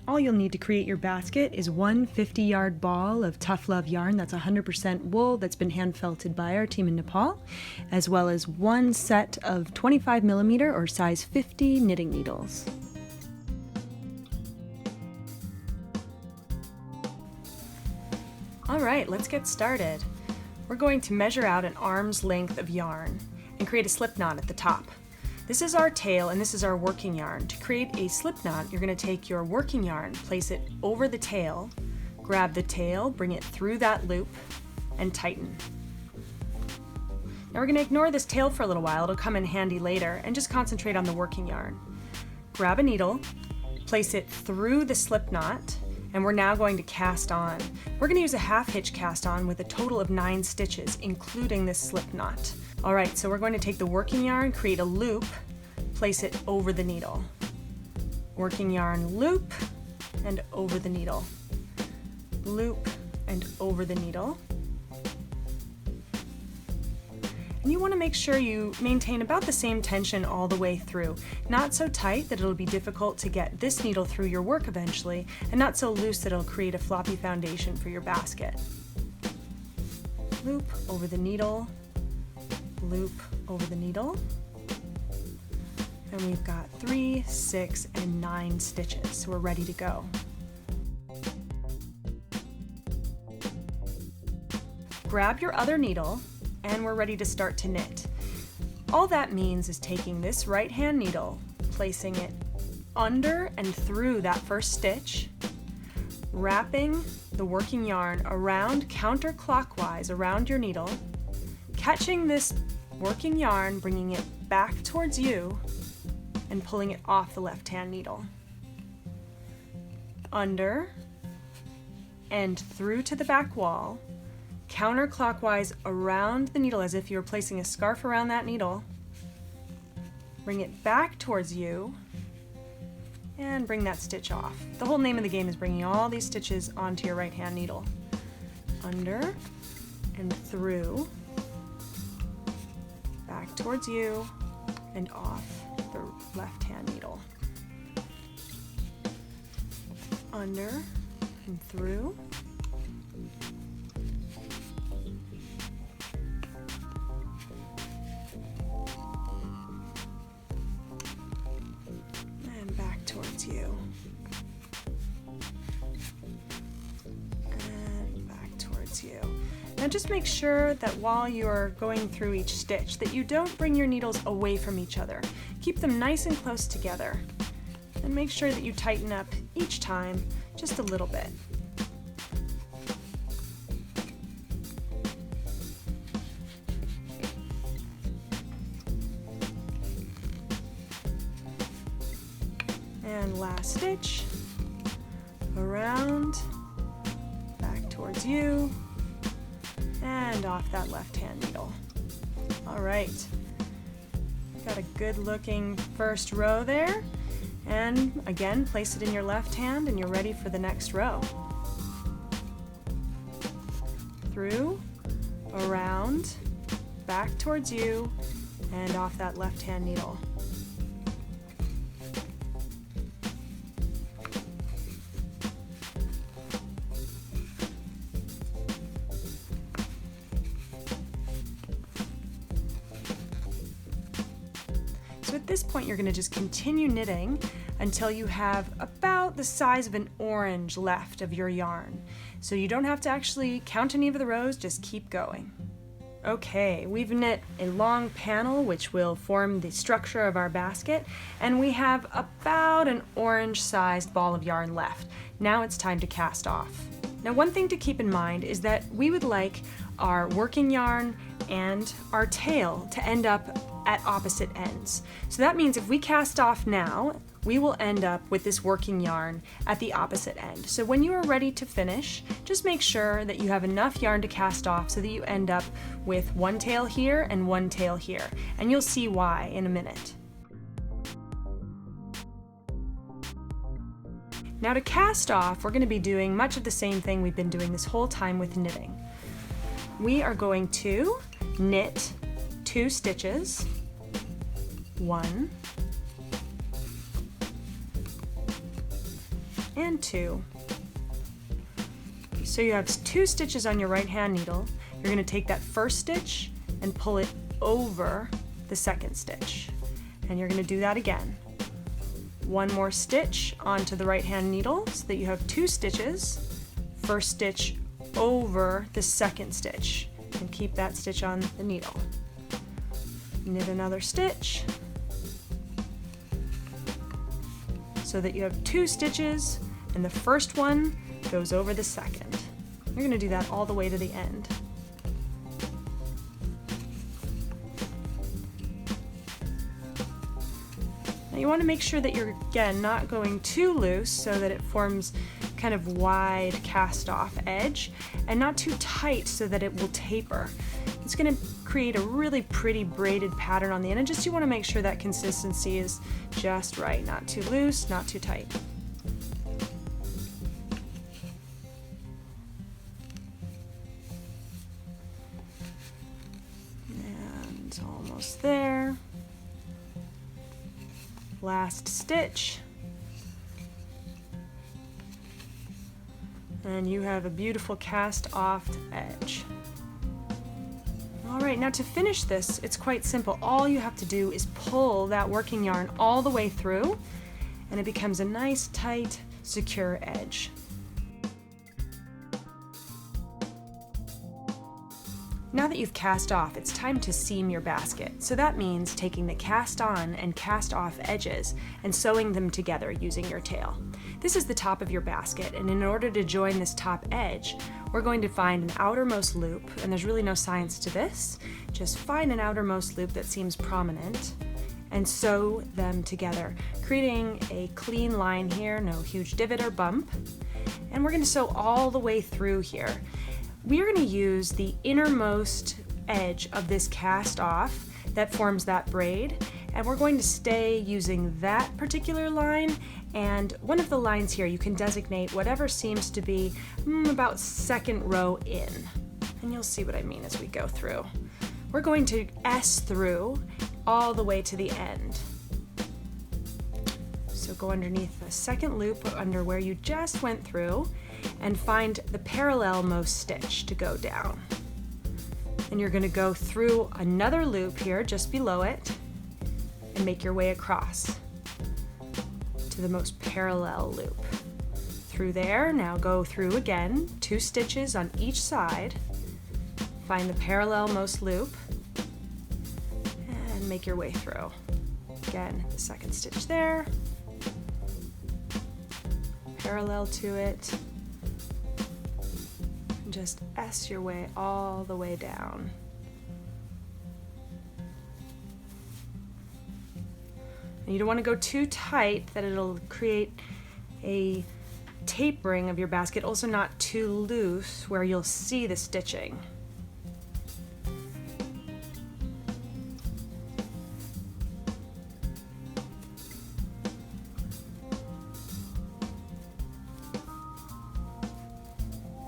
All you'll need to create your basket is one 50-yard ball of Tough Love yarn that's 100% wool that's been hand felted by our team in Nepal, as well as one set of 25mm or size 50 knitting needles. All right, let's get started. We're going to measure out an arm's length of yarn and create a slip knot at the top. This is our tail and this is our working yarn. To create a slip knot, you're going to take your working yarn, place it over the tail, grab the tail, bring it through that loop, and tighten. Now we're going to ignore this tail for a little while, it'll come in handy later, and just concentrate on the working yarn. Grab a needle, place it through the slip knot, and we're now going to cast on. We're going to use a half hitch cast on with a total of 9 stitches, including this slip knot. All right, so we're going to take the working yarn, create a loop, place it over the needle. Working yarn loop, and over the needle. Loop, and over the needle. And you want to make sure you maintain about the same tension all the way through. Not so tight that it'll be difficult to get this needle through your work eventually, and not so loose that it'll create a floppy foundation for your basket. Loop over the needle, loop over the needle, and we've got 3, 6, and 9 stitches, so we're ready to go. Grab your other needle, and we're ready to start to knit. All that means is taking this right hand needle, placing it under and through that first stitch, wrapping the working yarn around counterclockwise around your needle, catching this working yarn, bringing it back towards you, and pulling it off the left hand needle. Under and through to the back wall, counterclockwise around the needle as if you were placing a scarf around that needle. Bring it back towards you and bring that stitch off. The whole name of the game is bringing all these stitches onto your right hand needle. Under and through, back towards you, and off the left hand needle. Under and through, and back towards you, and back towards you. Now just make sure that while you're going through each stitch that you don't bring your needles away from each other. Keep them nice and close together, and make sure that you tighten up each time just a little bit. And last stitch, around, back towards you, and off that left hand needle. All right, got a good looking first row there, and again place it in your left hand and you're ready for the next row. Through, around, back towards you, and off that left hand needle. So at this point, you're going to just continue knitting until you have about the size of an orange left of your yarn. So you don't have to actually count any of the rows, just keep going. Okay, we've knit a long panel which will form the structure of our basket, and we have about an orange-sized ball of yarn left. Now it's time to cast off. Now one thing to keep in mind is that we would like our working yarn and our tail to end up at opposite ends. So that means if we cast off now, we will end up with this working yarn at the opposite end. So when you are ready to finish, just make sure that you have enough yarn to cast off so that you end up with one tail here and one tail here. And you'll see why in a minute. Now to cast off, we're going to be doing much of the same thing we've been doing this whole time with knitting. We are going to knit 2 stitches, 1, and 2. So you have 2 stitches on your right hand needle. You're going to take that first stitch and pull it over the second stitch. And you're going to do that again. 1 more stitch onto the right hand needle so that you have 2 stitches. First stitch over the second stitch, and keep that stitch on the needle. Knit another stitch so that you have 2 stitches, and the first one goes over the second. You're going to do that all the way to the end. Now you want to make sure that you're, again, not going too loose so that it forms kind of wide cast off edge, and not too tight so that it will taper. It's going to create a really pretty braided pattern on the end, and just you want to make sure that consistency is just right, not too loose, not too tight. And almost there. Last stitch. And you have a beautiful cast off edge. All right, now to finish this, it's quite simple. All you have to do is pull that working yarn all the way through, and it becomes a nice, tight, secure edge. Now that you've cast off, it's time to seam your basket. So that means taking the cast on and cast off edges and sewing them together using your tail. This is the top of your basket, and in order to join this top edge, we're going to find an outermost loop, and there's really no science to this. Just find an outermost loop that seems prominent and sew them together, creating a clean line here, no huge divot or bump. And we're going to sew all the way through here. We are going to use the innermost edge of this cast off that forms that braid, and we're going to stay using that particular line, and one of the lines here you can designate whatever seems to be about second row in, and you'll see what I mean as we go through. We're going to S through all the way to the end. So go underneath the second loop under where you just went through and find the parallelmost stitch to go down. And you're going to go through another loop here just below it and make your way across to the most parallel loop. Through there, now go through again, 2 stitches on each side, find the parallelmost loop, and make your way through. Again, the second stitch there, parallel to it, and just S your way all the way down. And you don't want to go too tight that it'll create a tapering of your basket, also not too loose where you'll see the stitching.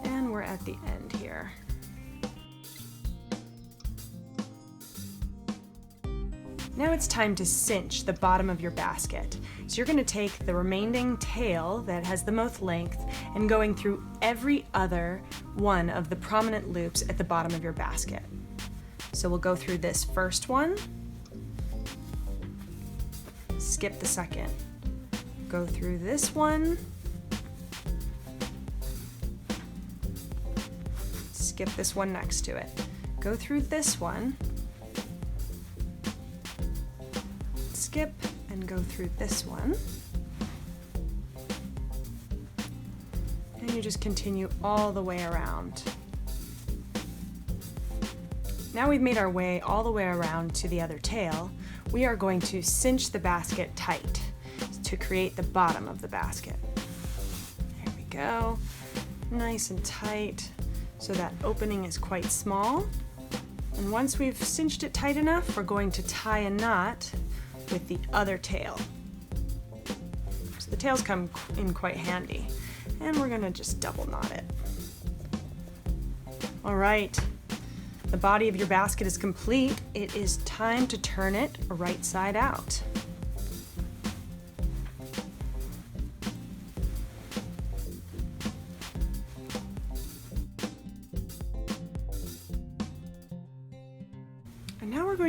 And we're at the end here. Now it's time to cinch the bottom of your basket. So you're going to take the remaining tail that has the most length and going through every other one of the prominent loops at the bottom of your basket. So we'll go through this first one, skip the second, go through this one, skip this one next to it, go through this one, skip and go through this one, and you just continue all the way around. Now we've made our way all the way around to the other tail. We are going to cinch the basket tight to create the bottom of the basket. There we go, nice and tight so that opening is quite small. And once we've cinched it tight enough, we're going to tie a knot with the other tail. So the tails come in quite handy, and we're gonna just double knot it. All right, the body of your basket is complete. It is time to turn it right side out.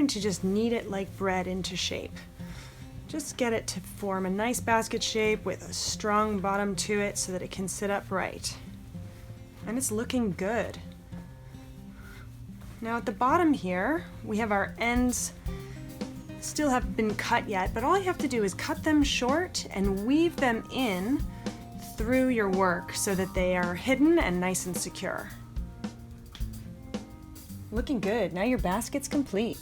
to just knead it like bread into shape. Just get it to form a nice basket shape with a strong bottom to it so that it can sit upright. And it's looking good. Now at the bottom here, we have our ends still haven't been cut yet, but all you have to do is cut them short and weave them in through your work so that they are hidden and nice and secure. Looking good. Now your basket's complete.